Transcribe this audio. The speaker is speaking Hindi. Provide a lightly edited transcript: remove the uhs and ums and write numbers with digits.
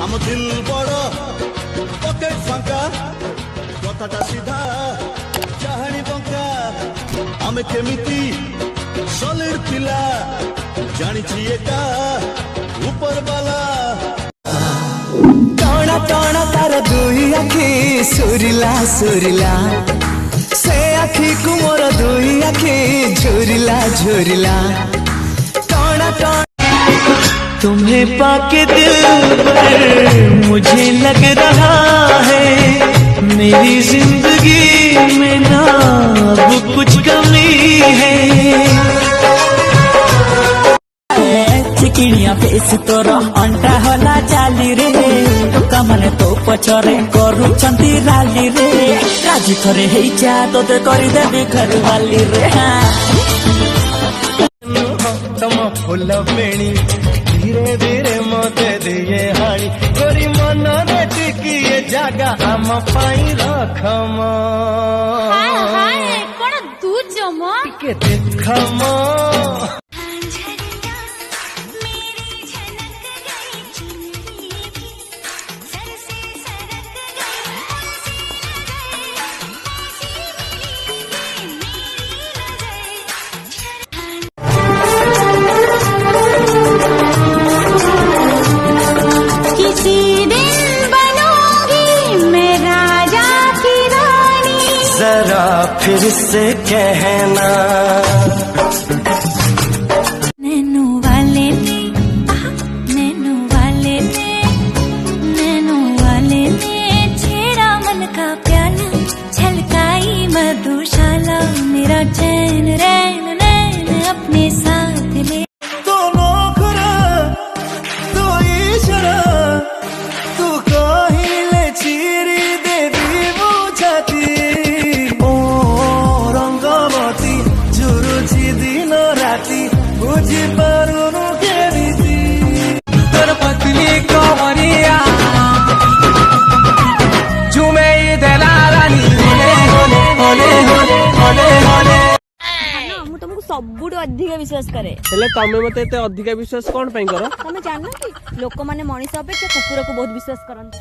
आम दिल बड़ पकेट फांका कथाटा सीधा चाहाणी बंका आमे केमिति सॉलिड पिला जानिछि एका ऊपर वाला टणा टणा तार दुई आखि सुरिला सुरिला से आखि को मोर दुई आखि झुरिला झुरिला टणा टणा तुम्हें पाके दिल पर मुझे लग रहा है मेरी जिंदगी में ना अब कुछ कमी है चिकिनिया फेस तोर अंटा होला चाली रे टोका माने तो पछरे करूछंती राली रे राजी थरे हेई जा तोते करि देबी घर वाली रे तम फुल बेणी धीरे धीरे मते दिए हाणी गोरी मन रे टिकिए जागा आम पाई रखम हाय हाय कोन तू जमा के देखम जरा फिर से कहना नैनो वाले ने छेड़ा मन का प्याला छलकाई मधुशाला मेरा चैन रैन नैन अपने साथ ले तो नौकरा तो ईशरा तू कहिले चिरी देवी बुझाती रंगवती जुरुची दिन राति बुझी पारुनु केमिति तोर पतली कमरिया झुमे देला रानी होले होले होले होले होले ମୁଁ ତମକୁ ସବୁଠୁ ଅଧିକ ବିଶ୍ୱାସ କରେ ହେଲେ ତମେ ମତେ ଏତେ ଅଧିକ ବିଶ୍ୱାସ କଣ ପାଇଁ କର? ତମେ ଜାଣିନ କି ଲୋକମାନେ ମଣିଷ ଅପେକ୍ଷା କୁକୁରକୁ ବହୁତ ବିଶ୍ୱାସ କରନ୍ତି।